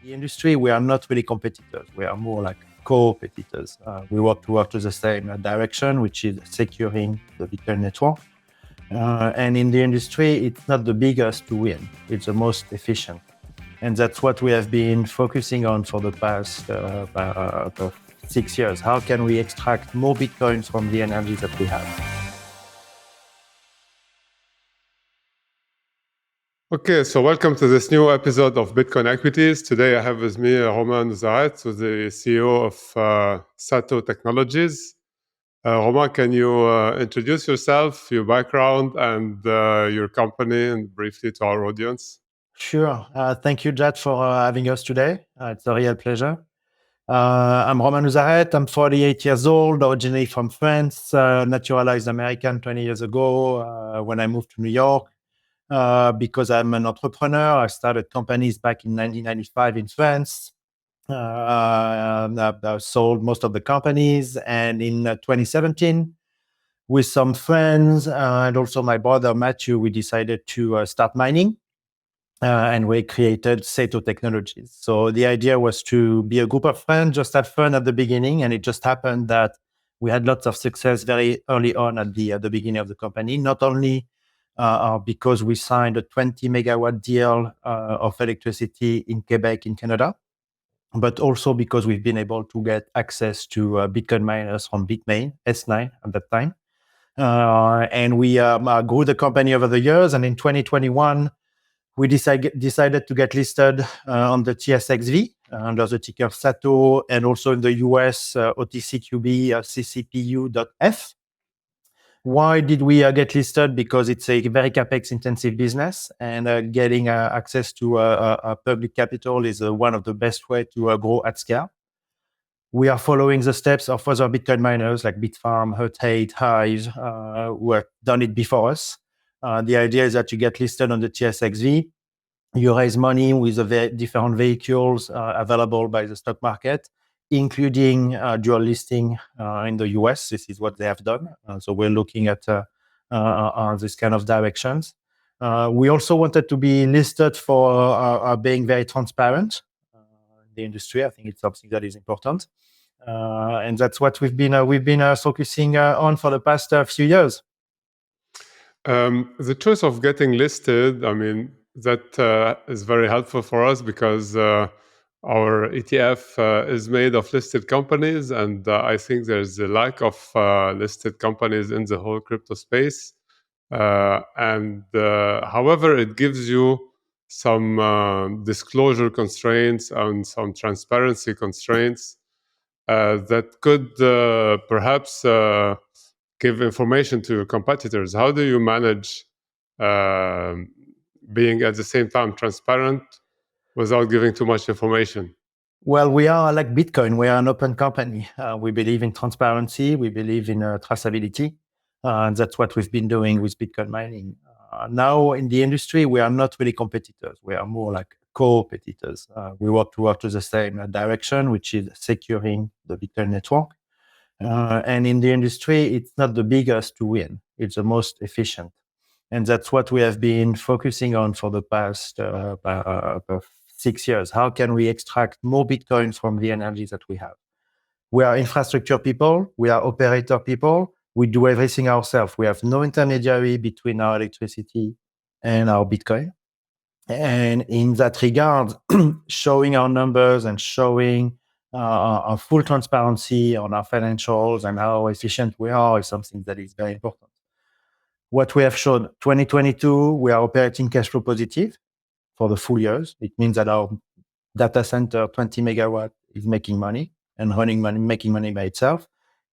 The industry, we are not really competitors. We are more like co-competitors. We work towards the same direction, which is securing the Bitcoin network. And in the industry, it's not the biggest to win. It's the most efficient. And that's what we have been focusing on for the past 6 years. How can we extract more Bitcoins from the energy that we have? Okay, so welcome to this new episode of Bitcoin Equities. Today I have with me Romain Nouzareth, who's the CEO of SATO Technologies. Romain, can you introduce yourself, your background, and your company, and briefly to our audience? Sure. Thank you, Jad, for having us today. It's a real pleasure. I'm Romain Nouzareth. I'm 48 years old, originally from France, naturalized American 20 years ago when I moved to New York. Because I'm an entrepreneur. I started companies back in 1995 in France. I sold most of the companies. And in 2017, with some friends and also my brother Matthew, we decided to start mining. And we created SATO Technologies. So the idea was to be a group of friends, just have fun at the beginning. And it just happened that we had lots of success very early on at the beginning of the company, not only because we signed a 20 megawatt deal of electricity in Quebec, in Canada, but also because we've been able to get access to Bitcoin miners from Bitmain, S9 at that time. And we grew the company over the years. And in 2021, we decided to get listed on the TSXV under the ticker SATO, and also in the US OTCQB CCPU.F. Why did we get listed? Because it's a very capex intensive business, and getting access to public capital is one of the best way to grow at scale. We are following the steps of other Bitcoin miners like Bitfarm, Hut8, Hive, who have done it before us. The idea is that you get listed on the TSXV, you raise money with the different vehicles available by the stock market, including dual listing in the US. This is what they have done. So we're looking at this kind of directions. We also wanted to be listed for being very transparent in the industry. I think it's something that is important. And that's what we've been focusing on for the past few years. The choice of getting listed, I mean, that is very helpful for us because our ETF is made of listed companies, and I think there's a lack of listed companies in the whole crypto space. However, it gives you some disclosure constraints and some transparency constraints that could perhaps give information to your competitors. How do you manage being at the same time transparent without giving too much information? Well, we are like Bitcoin. We are an open company. We believe in transparency. We believe in traceability. And that's what we've been doing with Bitcoin mining. Now in the industry, we are not really competitors. We are more like co-competitors. We work towards the same direction, which is securing the Bitcoin network. And in the industry, it's not the biggest to win. It's the most efficient. And that's what we have been focusing on for the past 6 years. How can we extract more Bitcoins from the energy that we have? We are infrastructure people. We are operator people. We do everything ourselves. We have no intermediary between our electricity and our Bitcoin. And in that regard, showing our numbers and showing our full transparency on our financials and how efficient we are is something that is very important. What we have shown, 2022, we are operating cash flow positive for the full years. It means that our data center, 20 megawatt, is making money and making money by itself.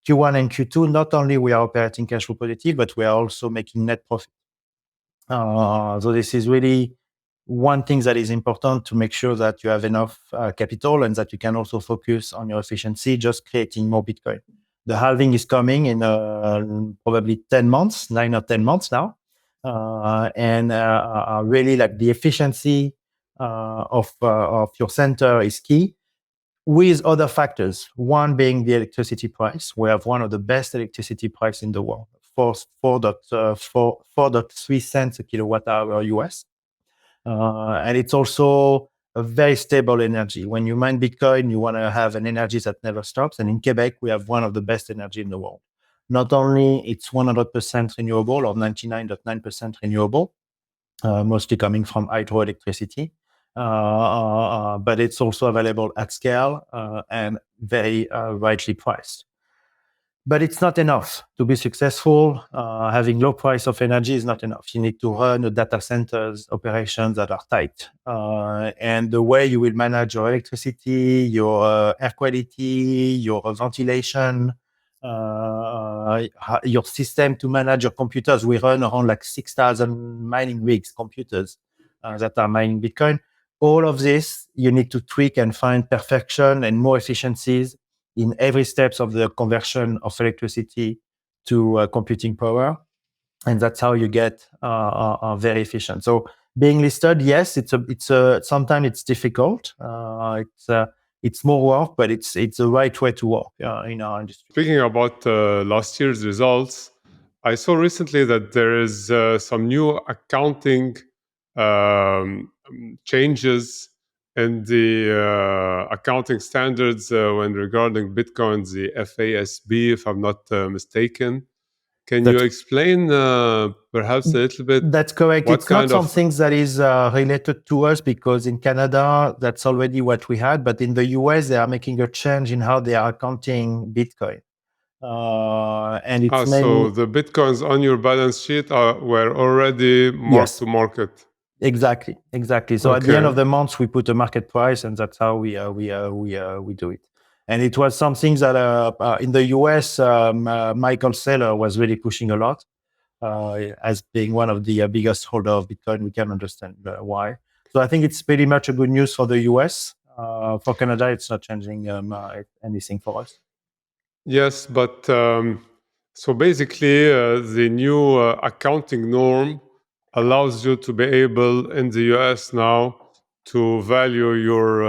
Q1 and Q2, not only we are operating cash flow positive, but we are also making net profit. So this is really one thing that is important, to make sure that you have enough capital and that you can also focus on your efficiency, just creating more Bitcoin. The halving is coming in probably 10 months, 9 or 10 months now. And really like the efficiency of your center is key, with other factors. One being the electricity price. We have one of the best electricity price in the world, 4.3 cents a kilowatt hour US. And it's also a very stable energy. When you mine Bitcoin, you want to have an energy that never stops. And in Quebec, we have one of the best energy in the world. Not only it's 100% renewable or 99.9% renewable, mostly coming from hydroelectricity, but it's also available at scale and very rightly priced. But it's not enough to be successful. Having low price of energy is not enough. You need to run a data centers operations that are tight. And the way you will manage your electricity, your air quality, your ventilation, your system to manage your computers. We run around like 6,000 mining rigs, computers that are mining Bitcoin. All of this, you need to tweak and find perfection and more efficiencies in every steps of the conversion of electricity to computing power. And that's how you get very efficient. So being listed, yes, sometimes it's difficult. It's more work, but it's the right way to work in our industry. Speaking about last year's results, I saw recently that there is some new accounting changes in the accounting standards when regarding Bitcoin, the FASB, if I'm not mistaken. Can you explain perhaps a little bit? That's correct. What It's not kind of something that is related to us, because in Canada, that's already what we had. But in the US, they are making a change in how they are accounting Bitcoin. And it's so the Bitcoins on your balance sheet were already marked yes, to market. exactly. So at the end Okay. of the month, we put a market price, and that's how we do it. And it was something that in the US, Michael Saylor was really pushing a lot. As being one of the biggest holder of Bitcoin, we can understand why. So I think it's pretty much a good news for the US. For Canada, it's not changing anything for us. Yes, but so basically, the new accounting norm allows you to be able in the US now to value your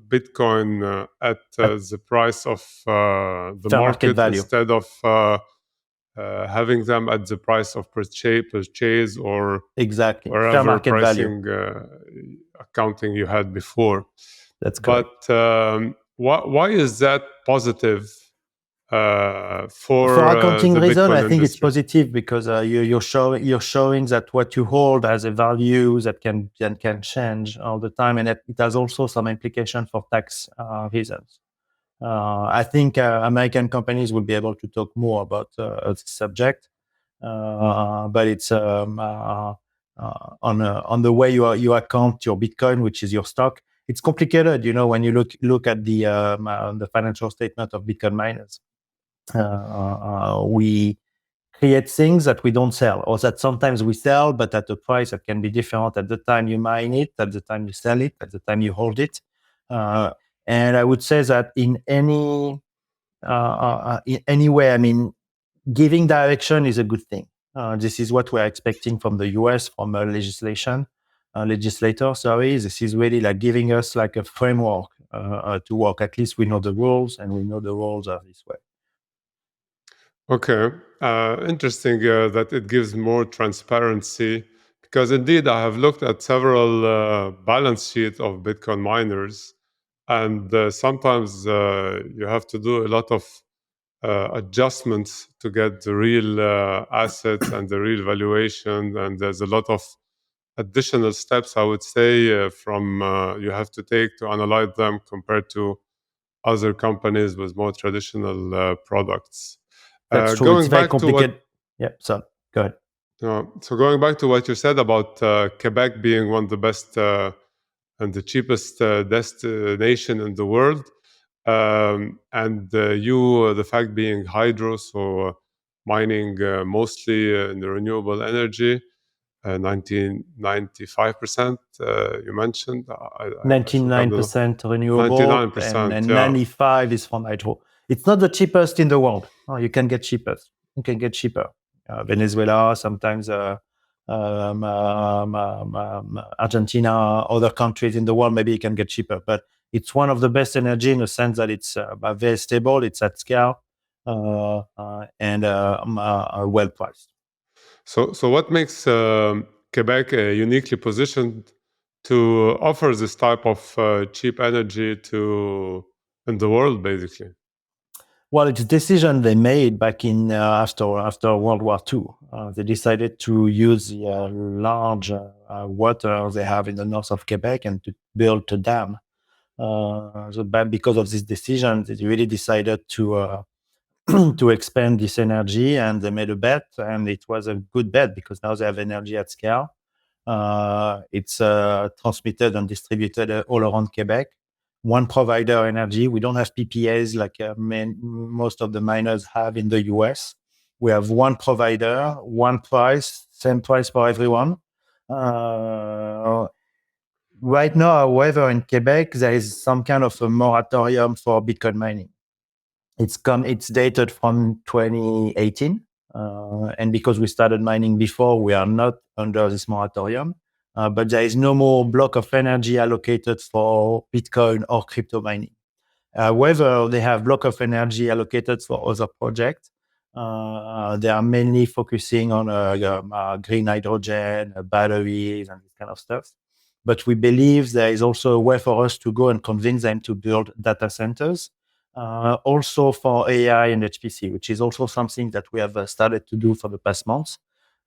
Bitcoin at the price of the Fair market market value. instead of having them at the price of purchase or Exactly. Fair wherever market value. pricing accounting you had before. That's correct. But why is that positive For accounting the reason, Bitcoin I think it's industry? positive, because you're showing that what you hold has a value that can change all the time, and it has also some implication for tax reasons. I think American companies will be able to talk more about this subject, but it's on the way you account your Bitcoin, which is your stock. It's complicated, when you look at the financial statement of Bitcoin miners. We create things that we don't sell, or that sometimes we sell, but at a price that can be different at the time you mine it, at the time you sell it, at the time you hold it. And I would say that in any way, I mean, giving direction is a good thing. This is what we're expecting from the US, from a legislator. Sorry, this is really like giving us like a framework to work. At least we know the rules, and we know the rules are this way. Okay, interesting that it gives more transparency, because indeed I have looked at several balance sheets of Bitcoin miners, and sometimes you have to do a lot of adjustments to get the real assets and the real valuation, and there's a lot of additional steps, I would say, from you have to take to analyze them compared to other companies with more traditional products. That's true. It's Going very back to what complicated. Yeah. So go ahead. so going back to what you said about Quebec being one of the best and the cheapest destination in the world, and the fact being hydro, so mining mostly in the renewable energy, 95%, you mentioned. I forgot the 99% renewable, and 99%, yeah. 95 is from hydro. It's not the cheapest in the world. Oh, you can get cheaper. Venezuela, sometimes Argentina, other countries in the world, maybe you can get cheaper. But it's one of the best energy in the sense that it's very stable, it's at scale, and well priced. So what makes Quebec uniquely positioned to offer this type of cheap energy in the world, basically? Well, it's a decision they made back in after World War II. They decided to use the large water they have in the north of Quebec and to build a dam. But because of this decision, they really decided to to expand this energy, and they made a bet, and it was a good bet because now they have energy at scale. It's transmitted and distributed all around Quebec. One provider energy. We don't have PPAs like most of the miners have in the US. We have one provider, one price, same price for everyone. Right now, however, in Quebec, there is some kind of a moratorium for Bitcoin mining. It's dated from 2018, and because we started mining before, we are not under this moratorium. But there is no more block of energy allocated for Bitcoin or crypto mining. However, they have block of energy allocated for other projects. They are mainly focusing on green hydrogen, batteries, and this kind of stuff. But we believe there is also a way for us to go and convince them to build data centers, also for AI and HPC, which is also something that we have started to do for the past months.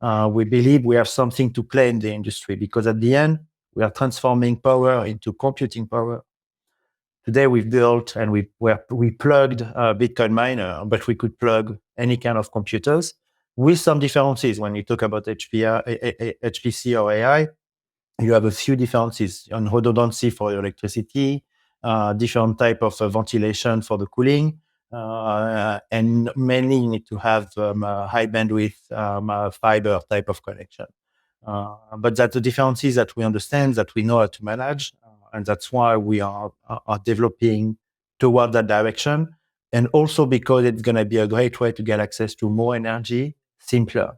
We believe we have something to play in the industry because at the end, we are transforming power into computing power. Today we've built and we plugged a Bitcoin miner, but we could plug any kind of computers with some differences. When you talk about HPC or AI, you have a few differences on redundancy for your electricity, different type of ventilation for the cooling, and mainly you need to have high bandwidth fiber type of connection. But that's the differences that we understand, that we know how to manage, and that's why we are developing toward that direction. And also because it's going to be a great way to get access to more energy, simpler.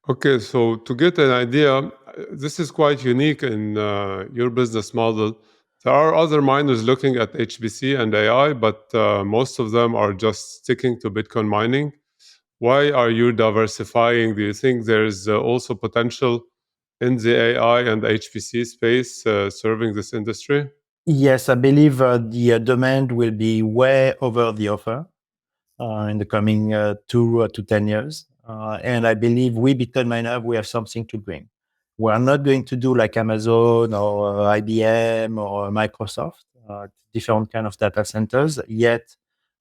Okay, so to get an idea, this is quite unique in your business model. There are other miners looking at HPC and AI, but most of them are just sticking to Bitcoin mining. Why are you diversifying? Do you think there is also potential in the AI and HPC space serving this industry? Yes, I believe the demand will be way over the offer in the coming 2 to 10 years. And I believe we, Bitcoin Miner, we have something to bring. We are not going to do like Amazon or IBM or Microsoft, different kind of data centers, yet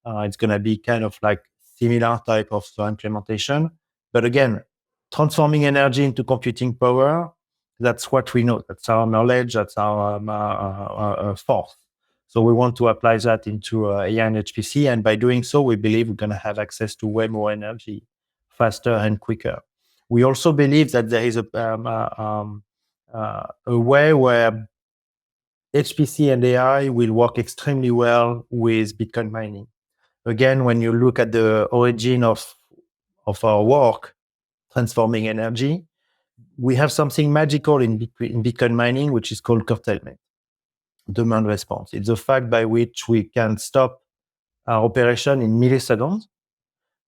it's going to be kind of like similar type of implementation. But again, transforming energy into computing power, that's what we know. That's our knowledge. That's our force. So we want to apply that into AI and HPC. And by doing so, we believe we're going to have access to way more energy faster and quicker. We also believe that there is a way where HPC and AI will work extremely well with Bitcoin mining. Again, when you look at the origin of our work, transforming energy, we have something magical in Bitcoin mining, which is called curtailment, demand response. It's the fact by which we can stop our operation in milliseconds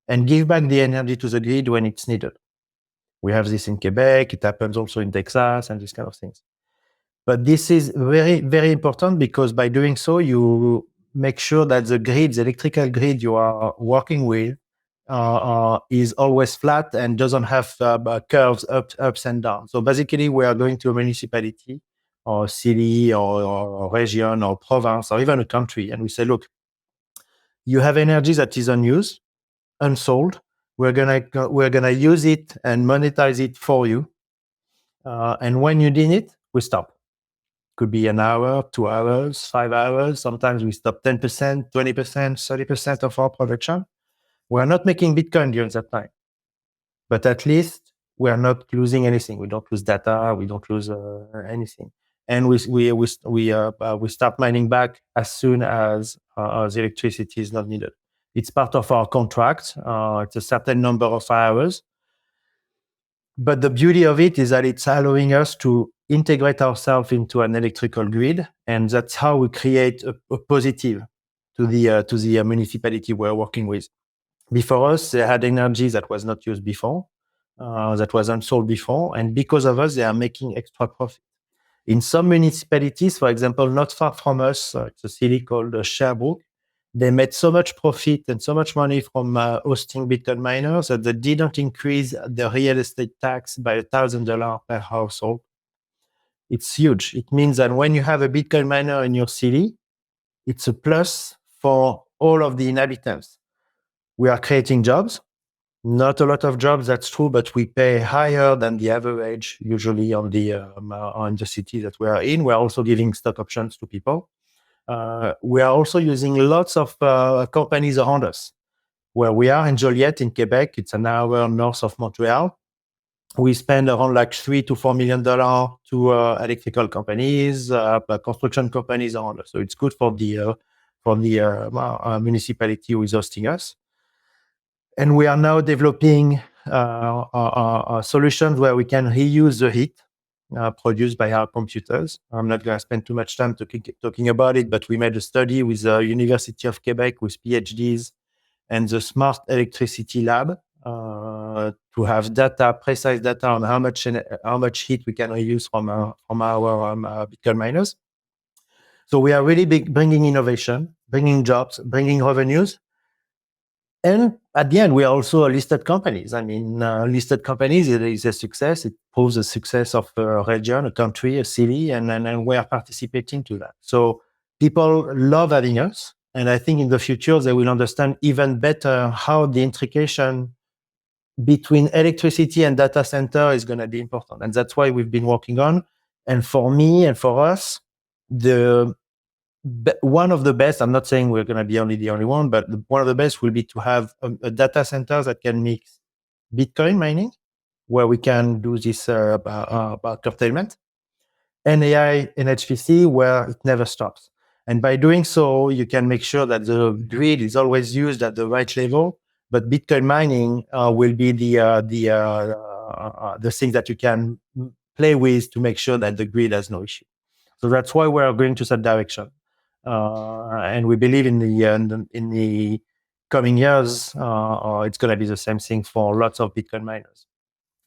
and give back the energy to the grid when it's needed. We have this in Quebec. It happens also in Texas and these kind of things. But this is very, very important because by doing so, you make sure that the grid, the electrical grid you are working with, is always flat and doesn't have curves ups and downs. So basically, we are going to a municipality or city or region or province or even a country, and we say, look, you have energy that is unused, unsold. We're gonna use it and monetize it for you. And when you need it, we stop. Could be an hour, 2 hours, 5 hours. Sometimes we stop 10%, 20%, 30% of our production. We're not making Bitcoin during that time, but at least we are not losing anything. We don't lose data. We don't lose anything. And we start mining back as soon as the electricity is not needed. It's part of our contract. It's a certain number of hours. But the beauty of it is that it's allowing us to integrate ourselves into an electrical grid, and that's how we create a positive to the municipality we're working with. Before us, they had energy that was not used before, that was unsold before, and because of us, they are making extra profit. In some municipalities, for example, not far from us, it's a city called Sherbrooke, they made so much profit and so much money from hosting Bitcoin miners that they didn't increase the real estate tax by $1,000 per household. It's huge. It means that when you have a Bitcoin miner in your city, it's a plus for all of the inhabitants. We are creating jobs. Not a lot of jobs, that's true, but we pay higher than the average usually on the city that we are in. We're also giving stock options to people. We are also using lots of companies around us. Where we are in Joliet, in Quebec, it's an hour north of Montreal. We spend around like $3 to $4 million to electrical companies, construction companies around us. So it's good for the municipality who is hosting us. And we are now developing solutions where we can reuse the heat produced by our computers. I'm not going to spend too much time talking about it, but we made a study with the University of Quebec with PhDs and the Smart Electricity Lab to have data, precise data on how much heat we can reuse from our Bitcoin miners. So we are really bringing innovation, bringing jobs, bringing revenues. And at the end, we are also a listed companies. I mean, listed companies is a success. It proves the success of a region, a country, a city, and we are participating to that. So people love having us. And I think in the future, they will understand even better how the integration between electricity and data center is going to be important. And that's why we've been working on. And for me and for us, one of the best, I'm not saying we're going to be the only one, but one of the best will be to have a data center that can mix Bitcoin mining, where we can do this about curtailment, and AI and HPC, where it never stops. And by doing so, you can make sure that the grid is always used at the right level. But Bitcoin mining will be the thing that you can play with to make sure that the grid has no issue. So that's why we're going to that direction. And we believe in the coming years, it's going to be the same thing for lots of Bitcoin miners.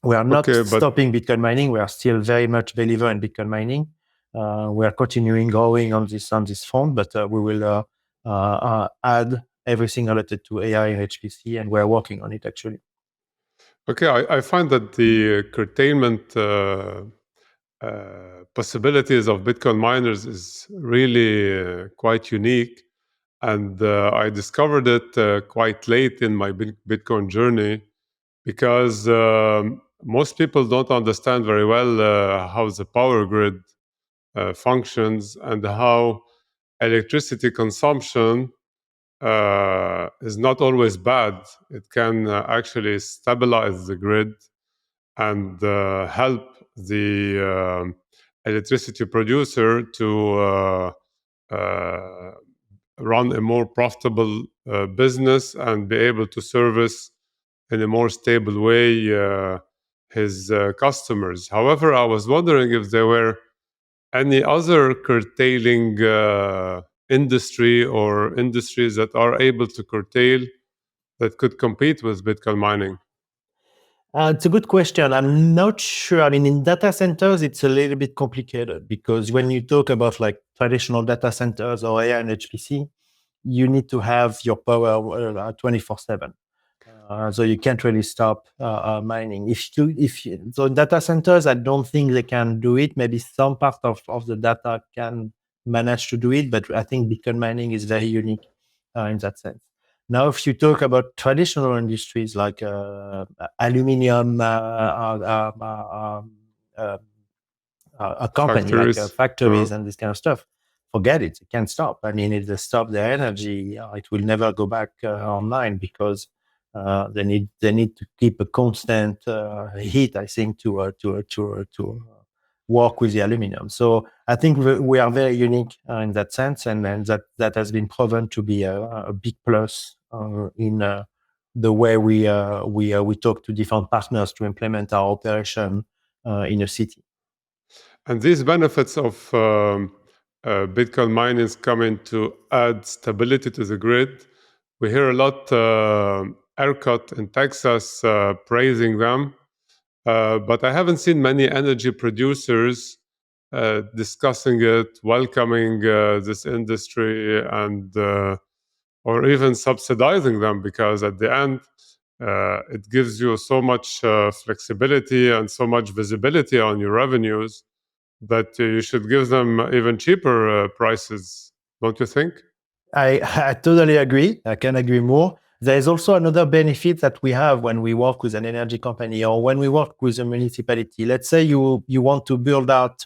We are not stopping Bitcoin mining. We are still very much believer in Bitcoin mining. We are continuing growing on this front, but we will add everything related to AI and HPC, and we're working on it actually. Okay, I find that the curtailment possibilities of Bitcoin miners is really quite unique. And I discovered it quite late in my Bitcoin journey because most people don't understand very well how the power grid functions and how electricity consumption is not always bad. It can actually stabilize the grid and help the electricity producer to run a more profitable business and be able to service in a more stable way his customers. However, I was wondering if there were any other curtailing industry or industries that are able to curtail that could compete with Bitcoin mining. It's a good question. I'm not sure. I mean, in data centers, it's a little bit complicated because when you talk about like traditional data centers or AI and HPC, you need to have your power 24/7. So you can't really stop mining. So data centers, I don't think they can do it. Maybe some part of the data can manage to do it, but I think Bitcoin mining is very unique in that sense. Now, if you talk about traditional industries like aluminum, a company Factories. like factories and this kind of stuff, forget it. It can't stop. I mean, if they stop their energy, it will never go back online because they need to keep a constant heat. I think to work with the aluminum. So I think we are very unique in that sense, and that has been proven to be a big plus in the way we talk to different partners to implement our operation in a city. And these benefits of Bitcoin mining coming to add stability to the grid. We hear a lot ERCOT in Texas praising them, but I haven't seen many energy producers discussing it, welcoming this industry, and or even subsidizing them, because at the end it gives you so much flexibility and so much visibility on your revenues that you should give them even cheaper prices, don't you think? I totally agree. I can agree more. There is also another benefit that we have when we work with an energy company or when we work with a municipality. Let's say you want to build out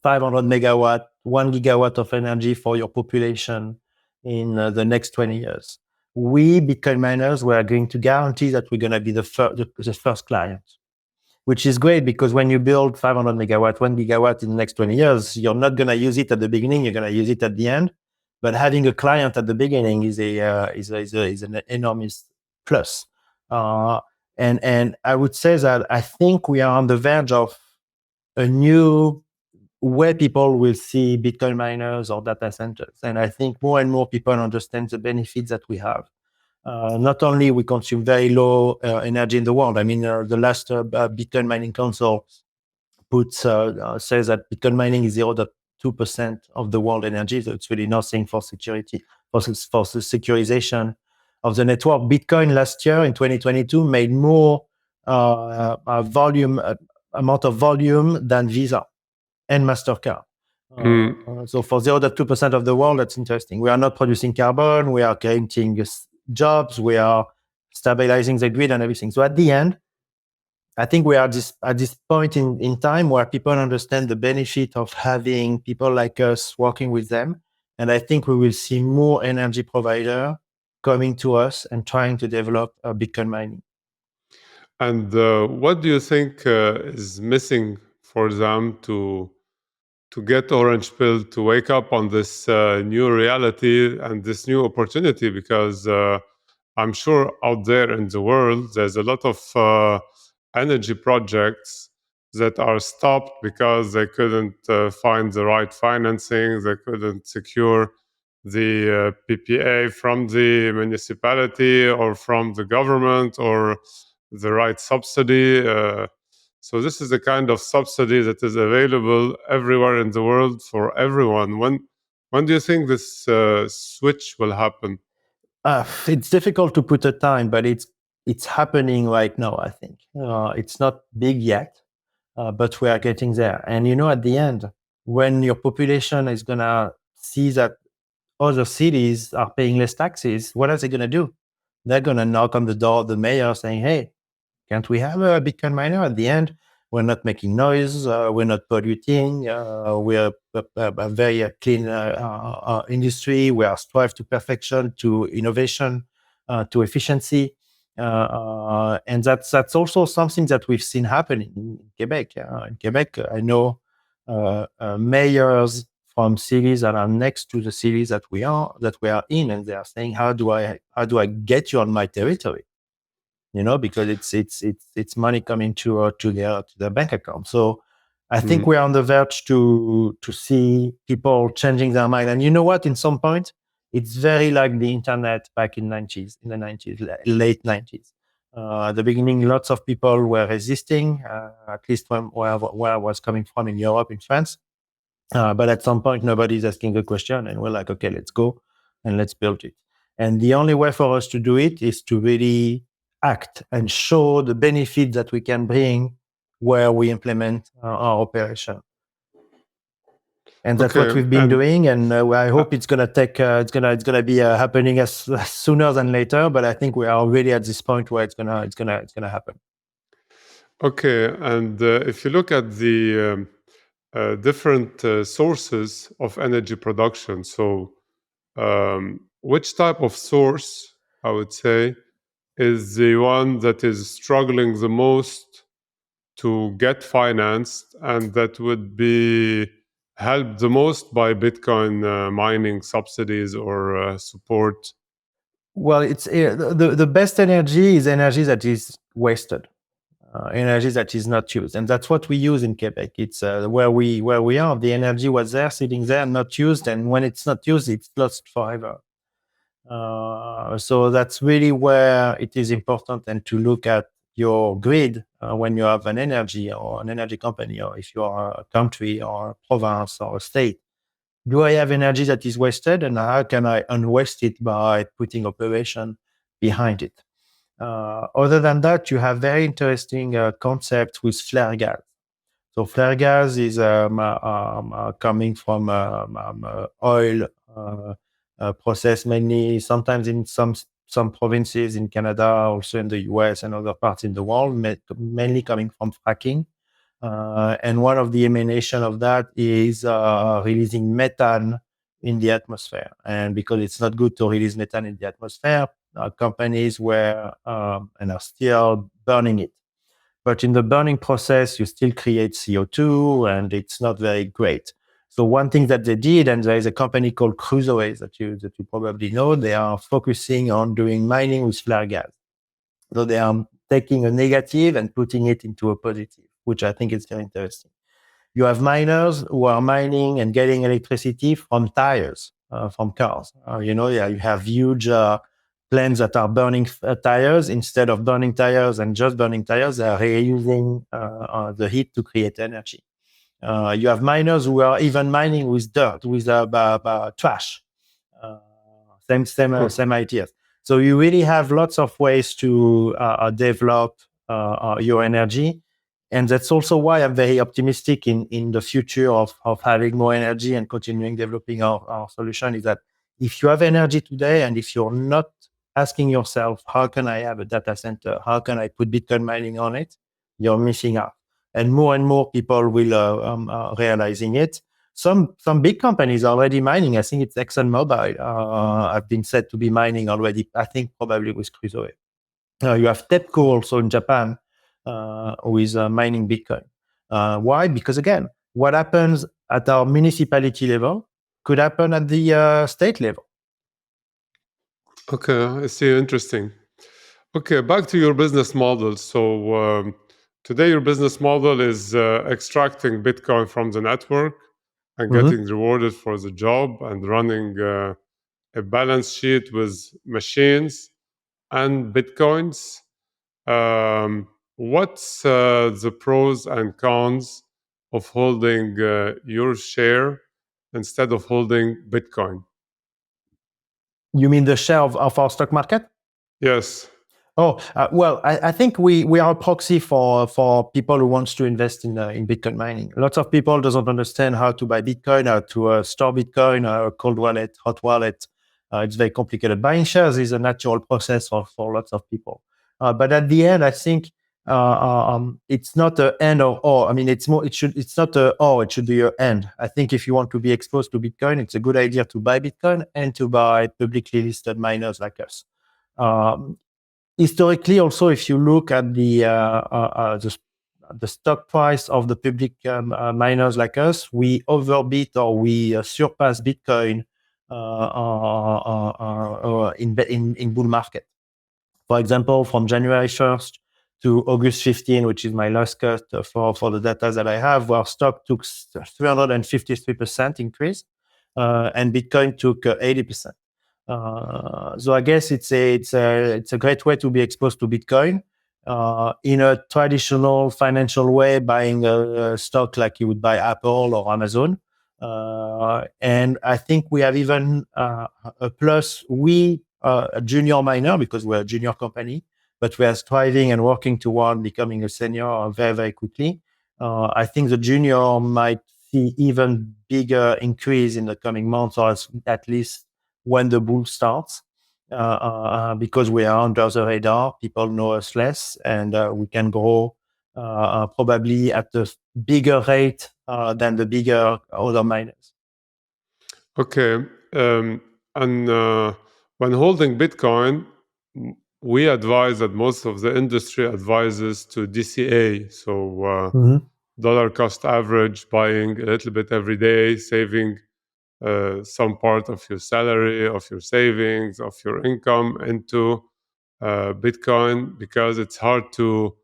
500 megawatt, 1 gigawatt of energy for your population in the next 20 years. We Bitcoin miners, we are going to guarantee that we're going to be the first client, which is great because when you build 500 megawatt, 1 gigawatt in the next 20 years, you're not going to use it at the beginning, you're going to use it at the end. But having a client at the beginning is an enormous plus. And I would say that I think we are on the verge of a new way people will see Bitcoin miners or data centers. And I think more and more people understand the benefits that we have. Not only we consume very low energy in the world. I mean, the last Bitcoin mining council says that Bitcoin mining is 0.2% of the world energy. So it's really nothing for security, for the securitization of the network. Bitcoin last year in 2022 made more amount of volume than Visa and MasterCard. So for 0.2% of the world, that's interesting. We are not producing carbon. We are creating jobs. We are stabilizing the grid and everything. So at the end, I think we are at this point in time where people understand the benefit of having people like us working with them. And I think we will see more energy provider coming to us and trying to develop Bitcoin mining. And what do you think is missing for them to get Orange Pill to wake up on this new reality and this new opportunity? Because I'm sure out there in the world, there's a lot of energy projects that are stopped because they couldn't find the right financing, they couldn't secure the PPA from the municipality or from the government or the right subsidy. So this is the kind of subsidy that is available everywhere in the world for everyone. When do you think this switch will happen? It's difficult to put a time, but it's happening right now. I think it's not big yet, but we are getting there. And at the end, when your population is gonna see that other cities are paying less taxes, what are they gonna do? They're gonna knock on the door of the mayor saying, "Hey, can't we have a Bitcoin miner?" At the end, we're not making noise, we're not polluting, we're a very clean industry. We are strive to perfection, to innovation, to efficiency. And that's also something that we've seen happening in Quebec. In Quebec, I know mayors from cities that are next to the cities that we are in, and they are saying, how do I get you on my territory? Because it's money coming to their bank account. So I think we're on the verge to see people changing their mind. And you know what? In some point, it's very like the internet back in the 90s, late 90s. At the beginning, lots of people were resisting, at least from where I was coming from in Europe, in France. But at some point, nobody's asking a question, and we're like, okay, let's go and let's build it. And the only way for us to do it is to really act and show the benefit that we can bring where we implement our operation. And that's what we've been doing. And I hope it's gonna take. It's gonna be happening as sooner than later. But I think we are already at this point where it's gonna happen. Okay, and if you look at the different sources of energy production, so which type of source, I would say, is the one that is struggling the most to get financed and that would be helped the most by Bitcoin mining subsidies or support? Well, it's the best energy is energy that is wasted. Energy that is not used, and that's what we use in Quebec. It's where we are. The energy was there, sitting there, not used, and when it's not used, it's lost forever. So that's really where it is important, and to look at your grid when you have an energy or an energy company, or if you are a country or a province or a state. Do I have energy that is wasted, and how can I unwaste it by putting operation behind it? Other than that, you have very interesting concepts with flare gas. So flare gas is coming from oil process mainly, sometimes in some provinces in Canada, also in the US and other parts in the world, mainly coming from fracking. And one of the emanation of that is releasing methane in the atmosphere. And because it's not good to release methane in the atmosphere, companies were and are still burning it. But in the burning process, you still create CO2, and it's not very great. So one thing that they did, and there is a company called Crusoe that you probably know, they are focusing on doing mining with flare gas. So they are taking a negative and putting it into a positive, which I think is very interesting. You have miners who are mining and getting electricity from tires, from cars. You have huge plants that are burning tires. Instead of burning tires and just burning tires, they are reusing the heat to create energy. You have miners who are even mining with dirt, with trash. Uh, same ideas. So you really have lots of ways to develop your energy. And that's also why I'm very optimistic in the future of having more energy and continuing developing our solution, is that if you have energy today, and if you're not asking yourself, how can I have a data center? How can I put Bitcoin mining on it? You're missing out. And more people will realizing it. Some big companies are already mining. I think it's ExxonMobil. Have been said to be mining already. I think probably with Crusoe. You have TEPCO also in Japan, who is mining Bitcoin. Why? Because again, what happens at our municipality level could happen at the state level. Okay, I see. Interesting. Okay, back to your business model. So today your business model is extracting Bitcoin from the network and getting rewarded for the job, and running a balance sheet with machines and Bitcoins. What's the pros and cons of holding your share instead of holding Bitcoin? You mean the share of our stock market? Yes. Oh, well, I think we are a proxy for people who wants to invest in Bitcoin mining. Lots of people doesn't understand how to buy Bitcoin, how to store Bitcoin, a cold wallet, hot wallet. It's very complicated. Buying shares is a natural process for lots of people. But at the end, I think it's not an end or. I mean, it's not a or. It should be your end. I think if you want to be exposed to Bitcoin, it's a good idea to buy Bitcoin and to buy publicly listed miners like us. Historically, also, if you look at the stock price of the public miners like us, we overbeat or we surpass Bitcoin in bull market. For example, from January 1st to August 15, which is my last cut for the data that I have, our stock took 353% increase, and Bitcoin took 80%. So I guess it's a great way to be exposed to Bitcoin in a traditional financial way, buying a stock like you would buy Apple or Amazon. And I think we have even a plus. We a junior miner, because we're a junior company, but we are striving and working toward becoming a senior very, very quickly. I think the junior might see even bigger increase in the coming months, or at least when the bull starts, because we are under the radar. People know us less, and we can grow probably at a bigger rate than the bigger other miners. Okay. And when holding Bitcoin, we advise that most of the industry advises to DCA. So dollar cost average, buying a little bit every day, saving some part of your salary, of your savings, of your income into Bitcoin, because it's hard to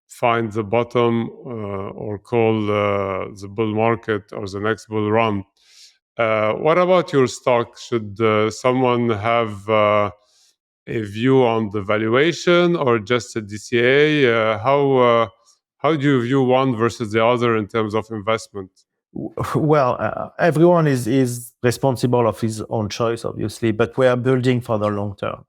find the bottom or call the bull market or the next bull run. What about your stock? Should someone have a view on the valuation or just a DCA? How do you view one versus the other in terms of investment? Well, everyone is responsible of his own choice, obviously, but we are building for the long term.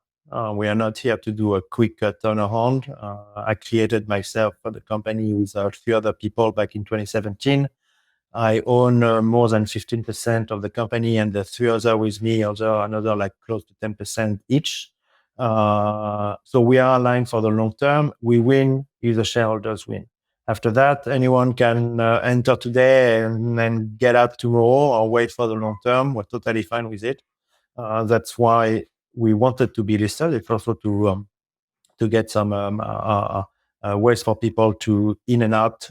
We are not here to do a quick turnaround. I created myself for the company with a few other people back in 2017. I own more than 15% of the company, and the three other with me, another like close to 10% each. So we are aligned for the long term. We win if the shareholders win. After that, anyone can enter today and then get out tomorrow or wait for the long term. We're totally fine with it. That's why we wanted to be listed. It's also to get some ways for people to in and out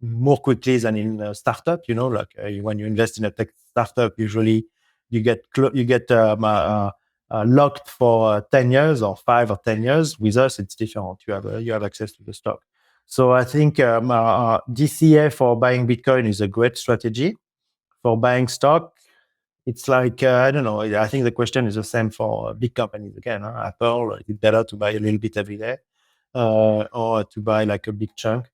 more quickly than in a startup. Like when you invest in a tech startup, usually you get locked for 10 years or 5 or 10 years. With us, it's different. You have access to the stock. So I think DCA for buying Bitcoin is a great strategy. For buying stock, it's like, I don't know, I think the question is the same for big companies again. Apple, it's better to buy a little bit every day or to buy like a big chunk.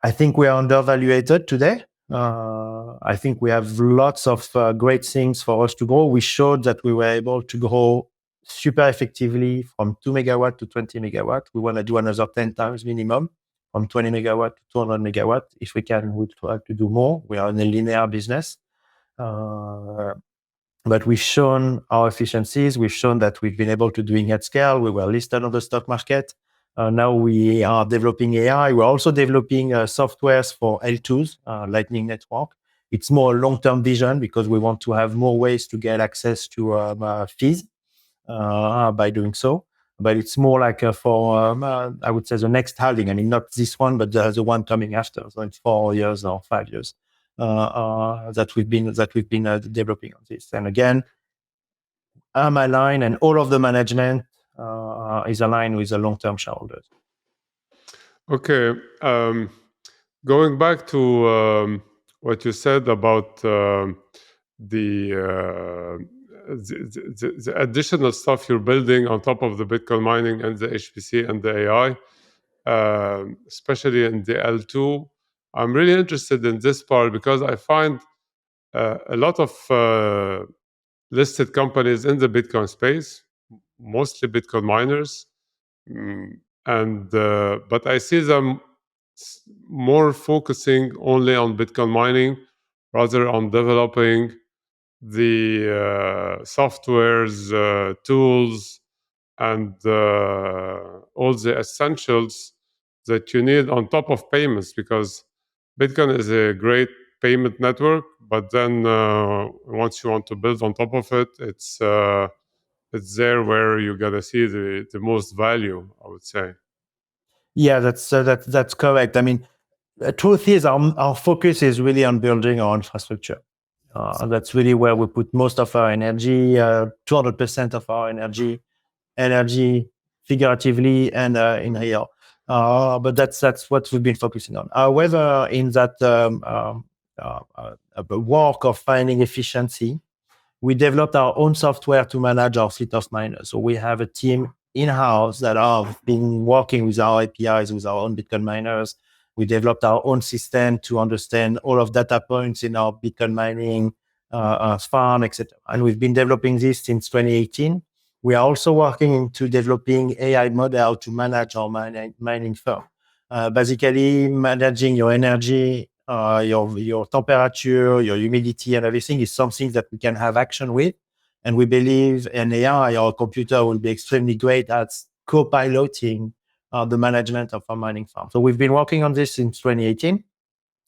I think we are undervaluated today. I think we have lots of great things for us to grow. We showed that we were able to grow super effectively from 2 megawatt to 20 megawatt. We want to do another 10 times minimum from 20 megawatt to 200 megawatt. If we can, we try to do more. We are in a linear business. But we've shown our efficiencies. We've shown that we've been able to do it at scale. We were listed on the stock market. Now we are developing AI. We're also developing softwares for L2s, Lightning Network. It's more long-term vision because we want to have more ways to get access to fees by doing so. But it's more like for, I would say, the next halving. I mean, not this one, but the one coming after. So it's 4 years or 5 years that we've been developing on this. And again, I'm aligned, and all of the management is aligned with the long-term shareholders. Okay. Going back to what you said about the additional stuff you're building on top of the Bitcoin mining and the HPC and the AI, especially in the L2, I'm really interested in this part because I find a lot of listed companies in the Bitcoin space, mostly Bitcoin miners, but I see them more focusing only on Bitcoin mining rather on developing the softwares, tools, and all the essentials that you need on top of payments, because Bitcoin is a great payment network, but then once you want to build on top of it, it's there where you're gonna see the most value, I would say. Yeah, that's correct. I mean, the truth is our focus is really on building our infrastructure. That's really where we put most of our energy, 200% of our energy figuratively and in real. But that's what we've been focusing on. However, in that work of finding efficiency, we developed our own software to manage our fleet of miners. So we have a team in-house that have been working with our APIs, with our own Bitcoin miners. We developed our own system to understand all of data points in our Bitcoin mining farm, etc. And we've been developing this since 2018. We are also working into developing AI model to manage our mining firm. Basically, managing your energy, your temperature, your humidity, and everything is something that we can have action with. And we believe an AI or a computer will be extremely great at co-piloting the management of our mining farm. So we've been working on this since 2018.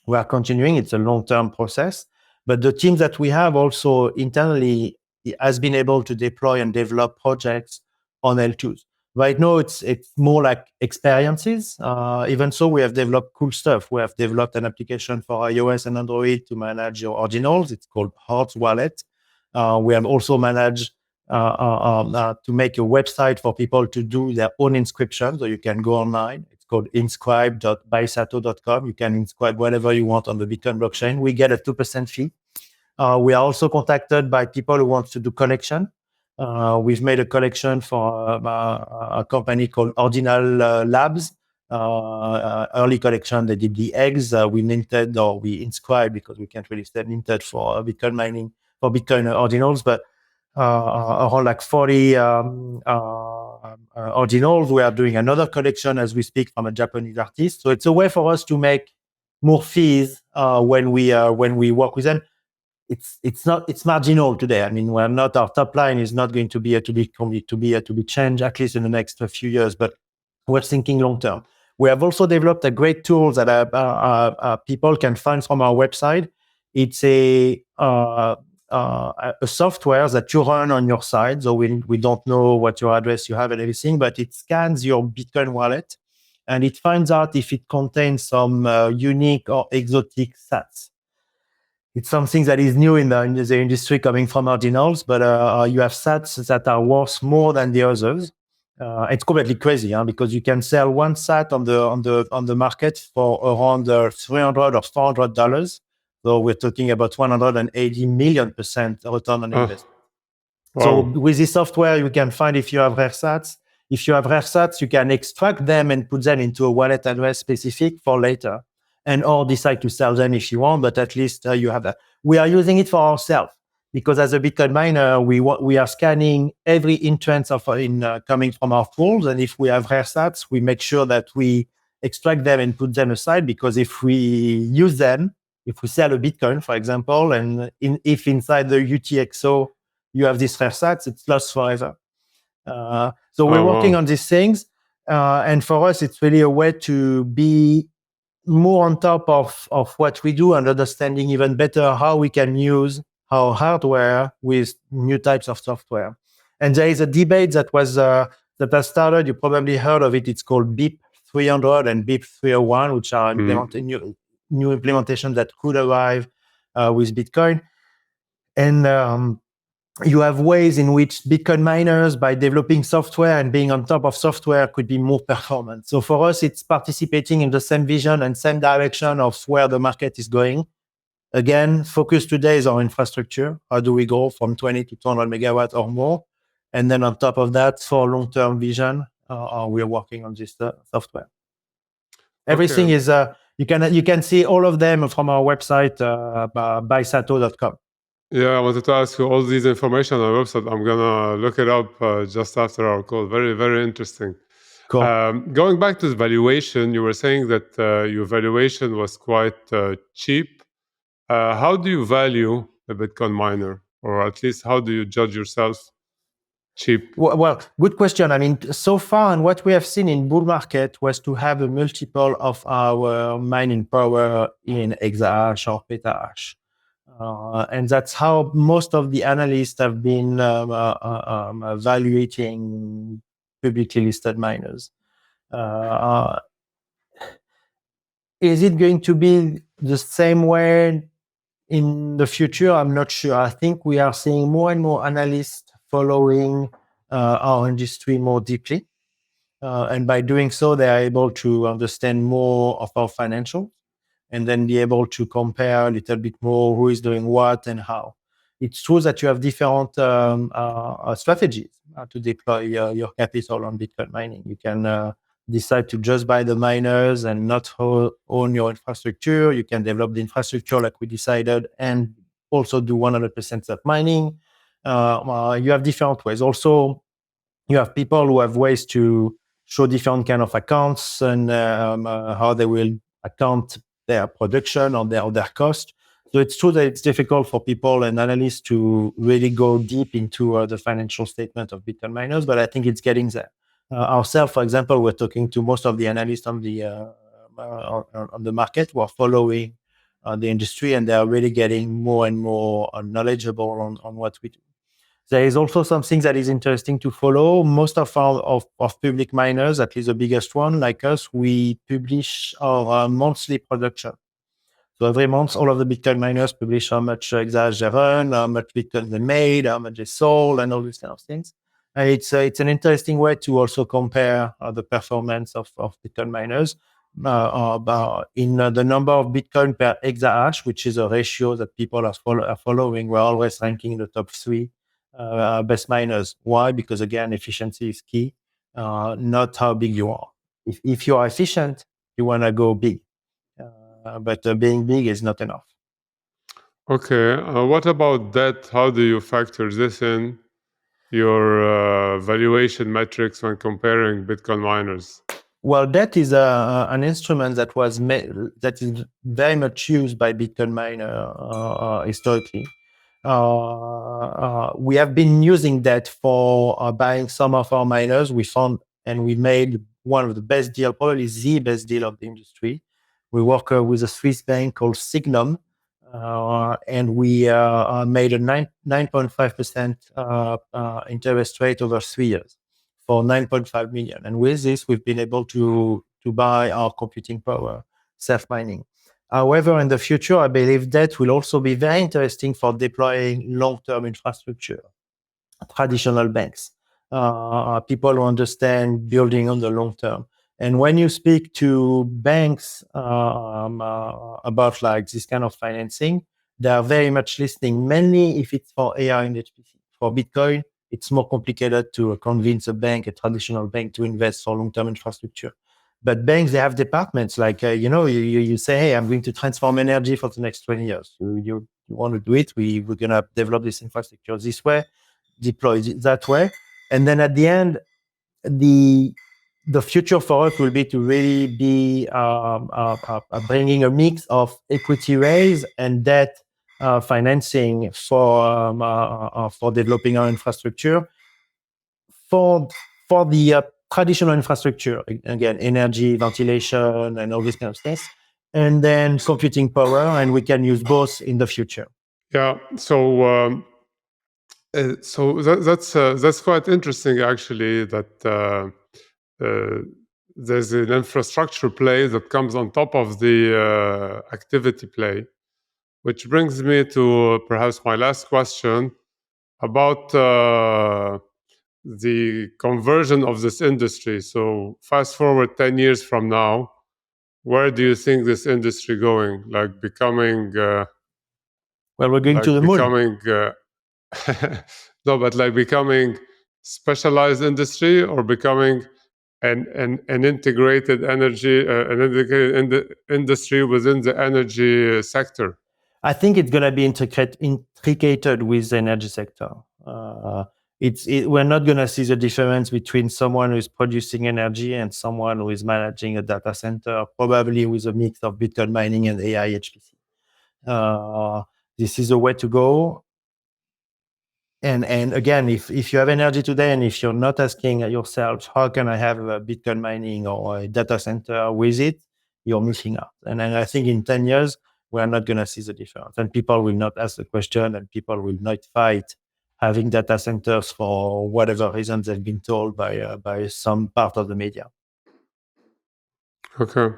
We are continuing. It's a long-term process. But the team that we have also internally has been able to deploy and develop projects on L2s. Right now, it's more like experiences. Even so, we have developed cool stuff. We have developed an application for iOS and Android to manage your ordinals. It's called Hearts Wallet. We have also managed to make a website for people to do their own inscription. So you can go online. It's called inscribe.bysato.com. You can inscribe whatever you want on the Bitcoin blockchain. We get a 2% fee. We are also contacted by people who want to do collection. We've made a collection for a company called Ordinal Labs. Early collection, they did the eggs. We minted or we inscribed, because we can't really say minted for Bitcoin mining, for Bitcoin ordinals, but around like 40 ordinals. We are doing another collection as we speak from a Japanese artist. So it's a way for us to make more fees when we work with them. It's marginal today. I mean, our top line is not going to be changed, at least in the next few years, but we're thinking long term. We have also developed a great tool that people can find from our website. It's a software that you run on your side. So we don't know what your address you have and everything, but it scans your Bitcoin wallet and it finds out if it contains some unique or exotic sats. It's something that is new in the industry, coming from ordinals, but you have sats that are worth more than the others. It's completely crazy, because you can sell one sat on the market for around $300 or $400. So we're talking about 180 million% return on investment. Wow. So with this software, you can find if you have rare sats. If you have rare sats, you can extract them and put them into a wallet address specific for later, and or decide to sell them if you want. But at least you have that. We are using it for ourselves, because as a Bitcoin miner, we are scanning every entrance coming from our pools, and if we have rare sats, we make sure that we extract them and put them aside, because if we use them, if we sell a Bitcoin, for example, and if inside the UTXO you have these rare sats, it's lost forever. So we're working on these things. And for us, it's really a way to be more on top of what we do and understanding even better how we can use our hardware with new types of software. And there is a debate that has started. You probably heard of it. It's called BIP 300 and BIP 301, which are new implementations that could arrive with Bitcoin. And you have ways in which Bitcoin miners, by developing software and being on top of software, could be more performant. So for us, it's participating in the same vision and same direction of where the market is going. Again, focus today is our infrastructure. How do we go from 20 to 200 megawatts or more? And then on top of that, for long-term vision, we're working on this software. Everything is, you can see all of them from our website, by SATO.com. Yeah, I wanted to ask you all these information on the website. I'm going to look it up just after our call. Very, very interesting. Cool. Going back to the valuation, you were saying that your valuation was quite cheap. How do you value a Bitcoin miner? Or at least, how do you judge yourself cheap? Well, good question. I mean, so far, and what we have seen in bull market was to have a multiple of our mining power in exahash or petahash. And that's how most of the analysts have been evaluating publicly listed miners. Is it going to be the same way in the future? I'm not sure. I think we are seeing more and more analysts following our industry more deeply. And by doing so, they are able to understand more of our financials and then be able to compare a little bit more who is doing what and how. It's true that you have different strategies to deploy your capital on Bitcoin mining. You can decide to just buy the miners and not own your infrastructure. You can develop the infrastructure like we decided and also do 100% self-mining. You have different ways. Also, you have people who have ways to show different kind of accounts and how they will account their production or their cost. So it's true that it's difficult for people and analysts to really go deep into the financial statement of Bitcoin miners, but I think it's getting there. Ourselves, for example, we're talking to most of the analysts on the market who are following the industry, and they are really getting more and more knowledgeable on what we do. There is also something that is interesting to follow. Most of our public miners, at least the biggest one, like us, we publish our monthly production. So every month, all of the Bitcoin miners publish how much exahash they run, how much Bitcoin they made, how much they sold, and all these kind of things. And it's an interesting way to also compare the performance of Bitcoin miners in the number of Bitcoin per exahash, which is a ratio that people are following. We're always ranking in the top 3 best miners. Why? Because again, efficiency is key, not how big you are. If you are efficient, you want to go big, but being big is not enough. Okay. What about debt? How do you factor this in your valuation metrics when comparing Bitcoin miners? Well, that is an instrument that that is very much used by Bitcoin miner historically. We have been using that for buying some of our miners. We found and we made one of the best deal, probably the best deal of the industry. We work with a Swiss bank called Signum, and we made a 9.5% interest rate over 3 years for 9.5 million. And with this, we've been able to buy our computing power, self-mining. However, in the future, I believe that will also be very interesting for deploying long-term infrastructure, traditional banks, people who understand building on the long term. And when you speak to banks about like this kind of financing, they are very much listening, mainly if it's for AI and HPC. For Bitcoin, it's more complicated to convince a traditional bank to invest for long-term infrastructure. But banks, they have departments like, you say, hey, I'm going to transform energy for the next 20 years. You want to do it, we're going to develop this infrastructure this way, deploy it that way. And then at the end, the future for us will be to really be bringing a mix of equity raise and debt financing for developing our infrastructure. For the traditional infrastructure, again, energy, ventilation, and all this kind of things, and then computing power, and we can use both in the future. Yeah. So that's quite interesting, actually. That there's an infrastructure play that comes on top of the activity play, which brings me to perhaps my last question about the conversion of this industry. So fast forward 10 years from now, where do you think this industry going? Like becoming well, we're going like to the becoming moon. no, but like becoming specialized industry, or becoming an integrated energy an integrated industry within the energy sector? I think it's going to be intricated with the energy sector. We're not going to see the difference between someone who is producing energy and someone who is managing a data center, probably with a mix of Bitcoin mining and AI HPC. This is a way to go. And again, if you have energy today, and if you're not asking yourself, how can I have a Bitcoin mining or a data center with it, you're missing out. And I think in 10 years, we're not going to see the difference. And people will not ask the question, and people will not fight having data centers for whatever reasons they've been told by some part of the media. Okay.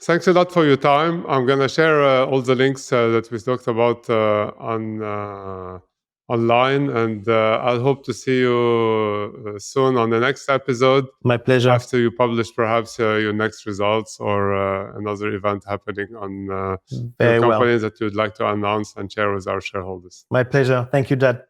Thanks a lot for your time. I'm going to share all the links that we talked about online, and I'll hope to see you soon on the next episode. My pleasure. After you publish perhaps your next results, or another event happening on your company that you'd like to announce and share with our shareholders. My pleasure. Thank you, Jad.